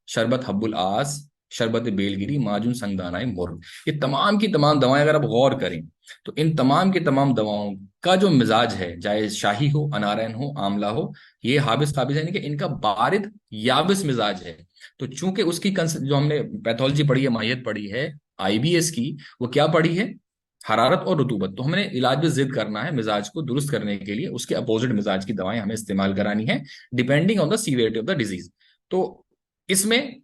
शरबत हब्बुल आस, शरबत बेलगिरी, माजून संगदानाए मुर्ग, ये तमाम की तमाम दवाएं अगर आप गौर करें तो इन तमाम की तमाम दवाओं का जो मिजाज है, चाहे शाही हो, अनारैन हो, आमला हो, ये हाबिस काबिज है, यानी कि इनका बारिद याबिस मिजाज है। तो चूंकि उसकी जो हमने पैथोलॉजी पढ़ी है, माहियत पढ़ी है आईबीएस की, वो क्या पढ़ी है? हरारत और रुतूबत। तो हमने इलाज में जिद करना है मिजाज को दुरुस्त करने के लिए, उसके अपोजिट मिजाज की दवाएं हमें इस्तेमाल करानी है, depending on the severity of the disease. तो इसमें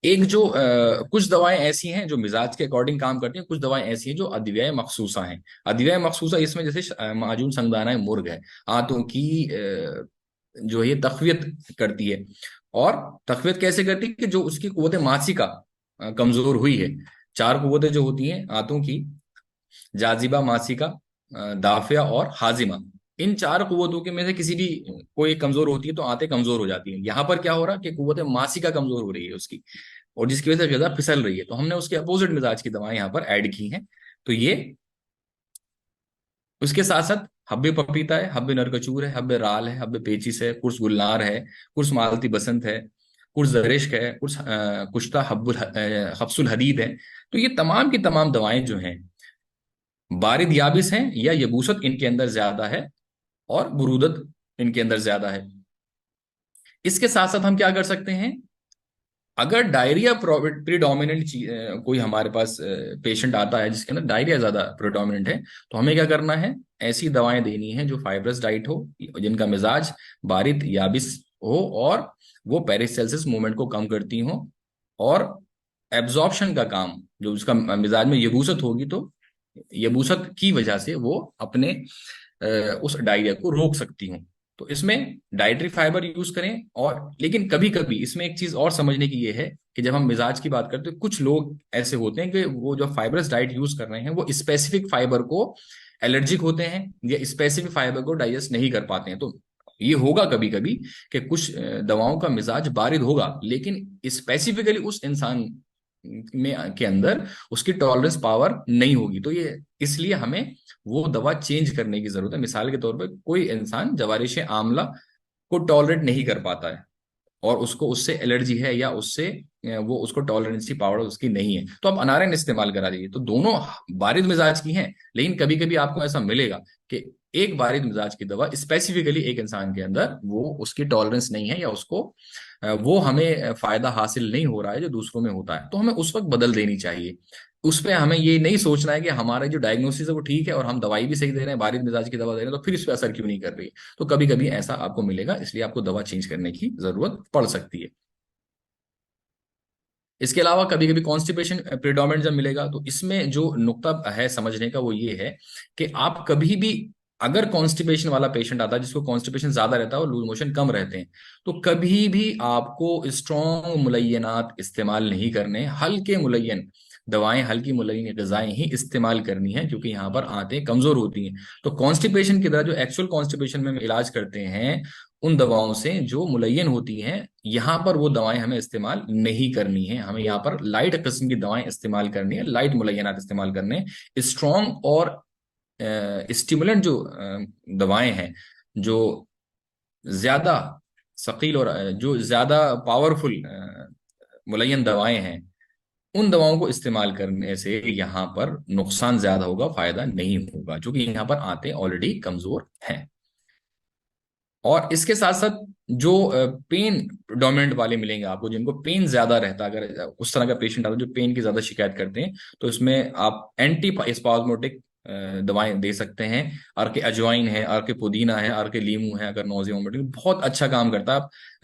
एक जो कुछ दवाएं ऐसी हैं जो मिजाज के अकॉर्डिंग काम करती हैं, कुछ दवाएं ऐसी हैं जो अद्विया मखसूसा हैं। अद्विया मखसूसा इसमें जैसे माजून संगदाना मुर्ग है, आंतों की जो ये तकवियत करती है। और तकवियत कैसे करती है? कि जो उसकी कुव्वत मासिका कमजोर हुई है, चार कुव्वतें जो होती हैं आंतों की, जाजिबा, मासिका, दाफिया और हाजिमा, इन चार कुव्वतों के में से किसी भी कोई कमजोर होती है तो आंतें कमजोर हो जाती हैं। यहाँ पर क्या हो रहा है कि कुव्वत मासिका कमजोर हो रही है उसकी, और जिसकी वजह से ग़िज़ा फिसल रही है। तो हमने उसके अपोजिट मिजाज की दवाएं यहाँ पर ऐड की हैं। तो ये उसके साथ साथ हब्बे पपीता है, हब्बे नरकचूर है, हब्बे राल है, हब्बे पेचिस है, कुर्स गुलनार है, कुर्स मालती बसंत है, कुर्स जरिश्क है, कुर्स कुश्ता हब्सुल हदीद है। तो ये तमाम की तमाम दवाएं जो हैं बारिद याबिस हैं, या यबूसत इनके अंदर ज्यादा है और बुरूदत इनके अंदर ज्यादा है। इसके साथ साथ हम क्या कर सकते हैं? अगर डायरिया प्रीडोमिनेंट कोई हमारे पास पेशेंट आता है जिसके अंदर डायरिया ज्यादा प्रीडोमिनेंट है, तो हमें क्या करना है? ऐसी दवाएं देनी है जो फाइब्रस डाइट हो, जिनका मिजाज बारिद याबिस हो, और वो पेरिस्टाल्सिस मूवमेंट को कम करती हो, और एब्जॉर्प्शन का काम, जो उसका मिजाज में यबूसत होगी तो यबूसत की वजह से वो अपने उस डायरिया को रोक सकती हूँ। तो इसमें डाइटरी फाइबर यूज करें। और लेकिन कभी कभी इसमें एक चीज और समझने की ये है कि जब हम मिजाज की बात करते हैं, कुछ लोग ऐसे होते हैं कि वो जो फाइबरस डाइट यूज कर रहे हैं वो स्पेसिफिक फाइबर को एलर्जिक होते हैं, या स्पेसिफिक फाइबर को डाइजेस्ट नहीं कर पाते हैं। तो ये होगा कभी कभी कि कुछ दवाओं का मिजाज बारिद होगा, लेकिन स्पेसिफिकली उस इंसान में के अंदर उसकी टॉलरेंस पावर नहीं होगी। तो ये इसलिए हमें वो दवा चेंज करने की जरूरत है। मिसाल के तौर पे कोई इंसान जवारिश आमला को टॉलरेट नहीं कर पाता है, और उसको उससे एलर्जी है, या उससे वो उसको टॉलरेंसी पावर उसकी नहीं है, तो आप अनारन इस्तेमाल करा दीजिए। तो दोनों बारिद मिजाज की हैं, लेकिन कभी कभी आपको ऐसा मिलेगा कि एक बारिद मिजाज की दवा स्पेसिफिकली एक इंसान के अंदर वो उसकी टॉलरेंस नहीं है, या उसको वो हमें फायदा हासिल नहीं हो रहा है जो दूसरों में होता है, तो हमें उस वक्त बदल देनी चाहिए। उस पर हमें ये नहीं सोचना है कि हमारा जो डायग्नोसिस है वो ठीक है और हम दवाई भी सही दे रहे हैं, बारिद मिजाज की दवा दे रहे हैं, तो फिर इस पर असर क्यों नहीं कर रही है? तो कभी कभी ऐसा आपको मिलेगा, इसलिए आपको दवा चेंज करने की जरूरत पड़ सकती है। इसके अलावा कभी कभी कॉन्स्टिपेशन प्रिडोमिनेंट जब मिलेगा, तो इसमें जो नुक्ता है समझने का वो ये है कि आप कभी भी, अगर कॉन्स्टिपेशन वाला पेशेंट आता है जिसको कॉन्स्टिपेशन ज्यादा रहता है और लूज मोशन कम रहते हैं, तो कभी भी आपको स्ट्रॉन्ग मुलय्यनात इस्तेमाल नहीं करने, हल्के मुलय्यन दवाएं, हल्की मुलय्यन ग़िज़ाएं ही इस्तेमाल करनी है, क्योंकि यहाँ पर आंतें कमजोर होती हैं। तो कॉन्स्टिपेशन की तरह जो एक्चुअल कॉन्स्टिपेशन में हम इलाज करते हैं उन दवाओं से जो मुलय्यन होती हैं, यहाँ पर वो दवाएं हमें इस्तेमाल नहीं करनी है। हमें यहाँ पर लाइट किस्म की दवाएं इस्तेमाल करनी है, लाइट मुलय्यनात इस्तेमाल करने। स्ट्रॉन्ग और स्टिमुलेंट जो दवाएं हैं, जो ज्यादा सकील और जो ज्यादा पावरफुल मुलय्यन दवाएं हैं, उन दवाओं को इस्तेमाल करने से यहाँ पर नुकसान ज्यादा होगा, फायदा नहीं होगा, जो कि यहाँ पर आते ऑलरेडी कमजोर हैं। और इसके साथ साथ जो पेन डोमिनेंट वाले मिलेंगे आपको, जिनको पेन ज्यादा रहता है, अगर उस तरह का पेशेंट आता है जो पेन की ज्यादा शिकायत करते हैं, तो इसमें आप एंटी स्पाज्मोटिक दवाएं दे सकते हैं। अर्के अजवाइन है, अर्के पुदीना है, अर्के लीमू है, अगर नोजिया वोमिटिंग बहुत अच्छा काम करता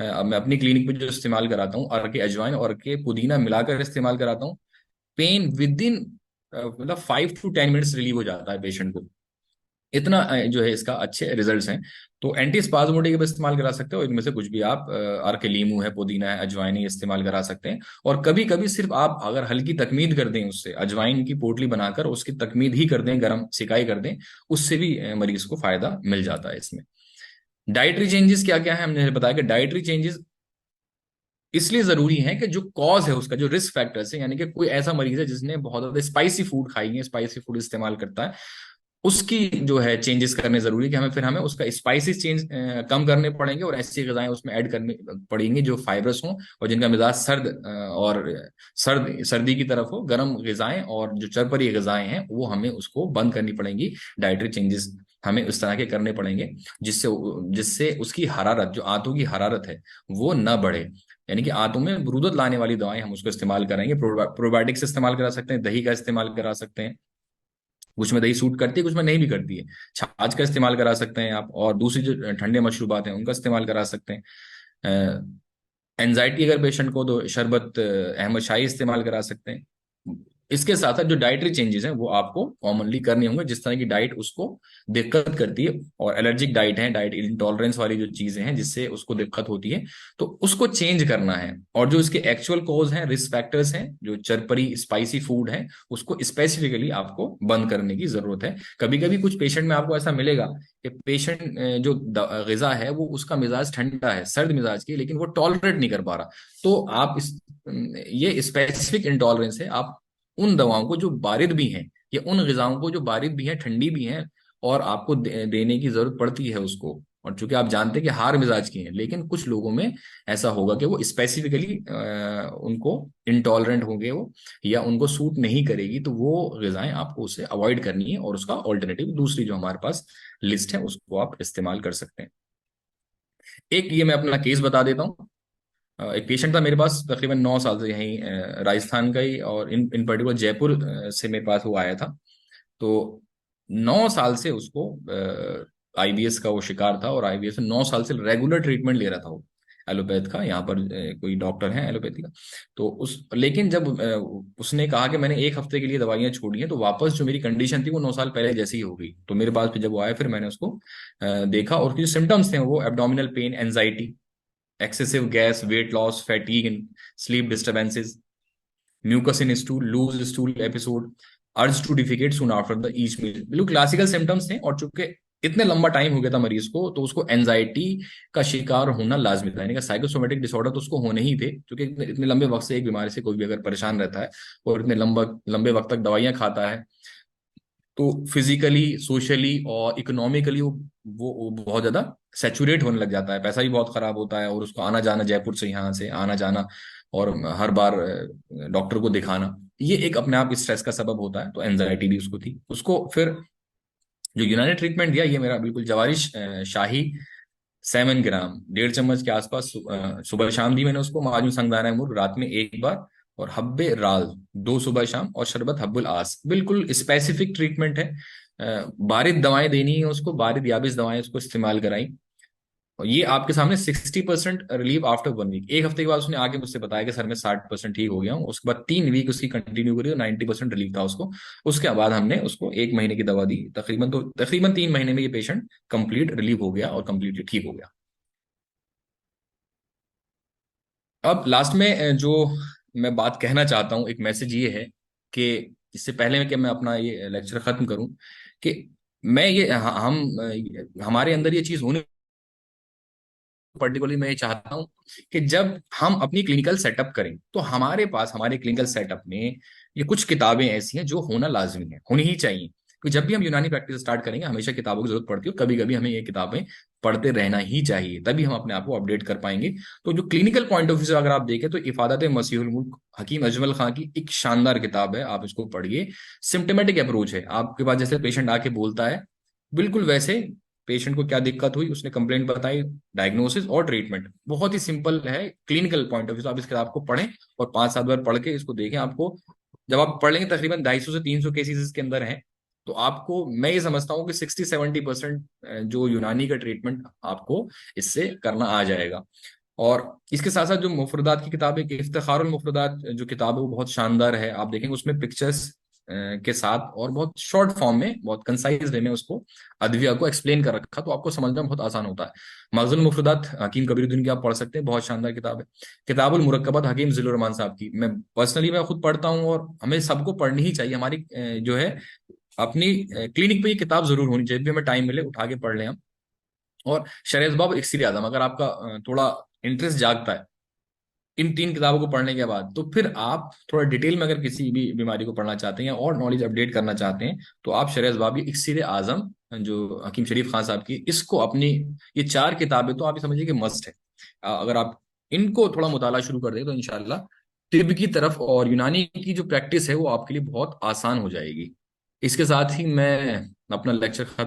है। मैं अपनी क्लिनिक में जो इस्तेमाल कराता हूँ, अर्के अजवाइन और अर्के पुदीना मिलाकर इस्तेमाल कराता हूँ। पेन विद इन मतलब 5 to 10 मिनट्स रिलीव हो जाता है पेशेंट को। इतना जो है इसका अच्छे रिजल्ट्स हैं। तो एंटी स्पाज्मोटिक भी इस्तेमाल करा सकते हो, इनमें से कुछ भी आप अर्के लीमू है, पुदीना है, अजवाइन है, इस्तेमाल करा सकते हैं। और कभी कभी सिर्फ आप अगर हल्की तकमीद कर दें, उससे अजवाइन की पोटली बनाकर उसकी तकमीद ही कर दें, गर्म सिकाई कर दें, उससे भी मरीज को फायदा मिल जाता है इसमें। डाइटरी चेंजेस क्या क्या है, हमने बताया कि डाइटरी चेंजेस इसलिए जरूरी है कि जो कॉज है उसका, जो रिस्क फैक्टर्स है, यानी कि कोई ऐसा मरीज है जिसने बहुत ज्यादा स्पाइसी फूड खाई है, स्पाइसी फूड इस्तेमाल करता है, उसकी जो है चेंजेस करने जरूरी है कि हमें उसका स्पाइसेस चेंज कम करने पड़ेंगे, और ऐसी गजाएं उसमें ऐड करनी पड़ेंगी जो फाइबरस हों और जिनका मिजाज सर्द और सर्दी की तरफ हो। गर्म गजाएं और जो चरपरी गजाएं हैं वो हमें उसको बंद करनी पड़ेंगी। डाइटरी चेंजेस हमें उस तरह के करने पड़ेंगे जिससे जिससे उसकी हरारत, जो आंतों की हरारत है, वो न बढ़े। यानी कि आंतों में बरूदत लाने वाली दवाएं हम उसको इस्तेमाल करेंगे। प्रोबायोटिक्स इस्तेमाल करा सकते हैं, दही का इस्तेमाल करा सकते हैं, कुछ में दही सूट करती है, कुछ में नहीं भी करती है। छाछ का इस्तेमाल करा सकते हैं आप, और दूसरी जो ठंडे मशरूबात हैं उनका इस्तेमाल करा सकते हैं। एनजाइटी अगर पेशेंट को, तो शरबत अहमद शाही इस्तेमाल करा सकते हैं। इसके साथ साथ जो डाइटरी चेंजेस हैं वो आपको कॉमनली करने होंगे, जिस तरह की डाइट उसको दिक्कत करती है, और एलर्जिक डाइट है, डाइट इंटॉलरेंस वाली जो चीजें हैं जिससे उसको दिक्कत होती है, तो उसको चेंज करना है। और जो इसके एक्चुअल कॉज हैं, रिस्क फैक्टर्स हैं, जो चरपरी स्पाइसी फूड है, उसको स्पेसिफिकली आपको बंद करने की जरूरत है। कभी कभी कुछ पेशेंट में आपको ऐसा मिलेगा कि पेशेंट जो गिजा है वो उसका मिजाज ठंडा है, सर्द मिजाज की, लेकिन वो टॉलरेट नहीं कर पा रहा। तो आप ये स्पेसिफिक इंटॉलरेंस है। आप उन दवाओं को जो बारिद भी हैं, या उन ग़िज़ाओं को जो बारिद भी हैं, ठंडी भी हैं, और आपको देने की जरूरत पड़ती है उसको, और चूंकि आप जानते हैं कि हार मिजाज की हैं, लेकिन कुछ लोगों में ऐसा होगा कि वो स्पेसिफिकली उनको इंटॉलरेंट होंगे वो, या उनको सूट नहीं करेगी, तो वो ग़िज़ाएं आपको उसे अवॉइड करनी है, और उसका ऑल्टरनेटिव दूसरी जो हमारे पास लिस्ट है उसको आप इस्तेमाल कर सकते हैं। एक ये मैं अपना केस बता देता हूँ। एक पेशेंट था मेरे पास तकरीबन 9 साल से, यहीं राजस्थान का ही, और इन पर्टिकुलर जयपुर से मेरे पास वो आया था। तो 9 साल से उसको आईबीएस का वो शिकार था, और आईबीएस से 9 साल से रेगुलर ट्रीटमेंट ले रहा था वो, एलोपैथ का। यहाँ पर कोई डॉक्टर है एलोपैथी का। तो उस लेकिन जब उसने कहा कि मैंने एक हफ्ते के लिए दवाइयाँ छोड़ी हैं, तो वापस जो मेरी कंडीशन थी वो 9 साल पहले जैसी ही हो गई। तो मेरे पास फिर जब वो आया, फिर मैंने उसको देखा, और उसके जो सिम्टम्स थे वो abdominal pain, anxiety, excessive gas, weight loss, fatigue and sleep disturbances, mucus in stool, loose stool episode, urge to defecate soon after the each meal। बिल्कुल क्लासिकल सिम्टम्स थे, और चूंकि इतने लंबा टाइम हो गया था मरीज को, तो उसको एंजाइटी का शिकार होना लाजमी था। यानी कि साइकोसोमेटिक डिसऑर्डर तो उसको होने ही थे, क्योंकि इतने लंबे वक्त से एक बीमारी से कोई भी अगर परेशान रहता है और इतने लंबे वक्त तक दवाइयां खाता है, तो फिजिकली, सोशली और इकोनॉमिकली वो बहुत ज्यादा सेचुरेट होने लग जाता है। पैसा भी बहुत खराब होता है, और उसको आना जाना, जयपुर से यहाँ से आना जाना, और हर बार डॉक्टर को दिखाना, ये एक अपने आप स्ट्रेस का सबब होता है। तो एंजाइटी भी उसको थी। उसको फिर जो यूनानी ट्रीटमेंट दिया, ये मेरा बिल्कुल जवारिश शाही 7 ग्राम 1.5 चम्मच के आसपास सुबह शाम दी मैंने उसको। माजून संगदाना मुर्ग रात में एक बार, और हब्बे राल 2 सुबह शाम, और शरबत हब्बुल आस। बिल्कुल स्पेसिफिक ट्रीटमेंट है। बारिद दवाएं देनी है उसको, बारिद याबिस दवाएं उसको इस्तेमाल कराई। और ये आपके सामने 60% रिलीव आफ्टर 1 वीक। एक हफ्ते के बाद उसने आके मुझसे बताया कि सर मैं 60% ठीक हो गया हूँ। उसके बाद 3 वीक उसकी कंटिन्यू करी, तो 90% रिलीव था उसको। उसके बाद हमने उसको 1 महीने की दवा दी तकरीबन। तो तकरीबन 3 महीने में ये पेशेंट कंप्लीट रिलीव हो गया और कंप्लीटली ठीक हो गया। अब लास्ट में जो मैं बात कहना चाहता हूँ, एक मैसेज ये है कि इससे पहले कि मैं अपना ये लेक्चर खत्म करूं, कि मैं ये हम हमारे अंदर ये चीज होनी, पर्टिकुलरली मैं ये चाहता हूं कि जब हम अपनी क्लिनिकल सेटअप करें, तो हमारे पास हमारे क्लिनिकल सेटअप में ये कुछ किताबें ऐसी हैं जो होना लाजमी है, होनी ही चाहिए। कि जब भी हम यूनानी प्रैक्टिस स्टार्ट करेंगे हमेशा किताबों की जरूरत पड़ती है, कभी कभी हमें ये किताबें पढ़ते रहना ही चाहिए, तभी हम अपने आप को अपडेट कर पाएंगे। तो जो क्लिनिकल पॉइंट ऑफ व्यू से अगर आप देखें तो इफादत मसीहुल मुल्क हकीम अजमल खां की एक शानदार किताब है, आप इसको पढ़िए। सिम्टमेटिक अप्रोच है, आपके पास जैसे पेशेंट आके बोलता है बिल्कुल वैसे पेशेंट को क्या दिक्कत हुई, उसने कंप्लेंट बताई, डायग्नोसिस और ट्रीटमेंट, बहुत ही सिंपल है क्लिनिकल पॉइंट ऑफ व्यू से। आप इस किताब को पढ़ें और 5-7 बार पढ़ के इसको देखें। आपको जब आप पढ़ लेंगे तकरीबन 250 से 300 केसेस इसके अंदर हैं, तो आपको मैं ये समझता हूँ कि 60-70% जो यूनानी का ट्रीटमेंट आपको इससे करना आ जाएगा। और इसके साथ साथ जो मुफरदात की किताब है, इफ्तिखारुल मुफरदात जो किताब है वो बहुत शानदार है। आप देखेंगे उसमें पिक्चर्स के साथ और बहुत शॉर्ट फॉर्म में, बहुत कंसाइज वे में उसको अद्विया को एक्सप्लेन कर रखा, तो आपको समझना बहुत आसान होता है। मखज़ूल मुफरदात हकीम कबीरुद्दीन की आप पढ़ सकते हैं, बहुत शानदार किताब है। किताबुल मुरक्कबात हकीम जिल्लुर रहमान साहब की मैं खुद पढ़ता हूँ, और हमें सबको पढ़नी ही चाहिए। हमारी जो है अपनी क्लिनिक पे ये किताब जरूर होनी चाहिए, जब भी हमें टाइम मिले उठा के पढ़ लें हम। और शरहज़बाब इक्सिर आज़म, अगर आपका थोड़ा इंटरेस्ट जागता है इन 3 किताबों को पढ़ने के बाद, तो फिर आप थोड़ा डिटेल में अगर किसी भी बीमारी को पढ़ना चाहते हैं और नॉलेज अपडेट करना चाहते हैं, तो आप शरहज़बाब इक्सिर आज़म जो हकीम शरीफ खान साहब की, इसको अपनी, ये 4 किताबें तो आप ये समझिए कि मस्ट है। अगर आप इनको थोड़ा मुताला शुरू कर दें तो इंशाल्लाह तिब की तरफ और यूनानी की जो प्रैक्टिस है वो आपके लिए बहुत आसान हो जाएगी। इसके साथ ही मैं अपना लेक्चर खत्म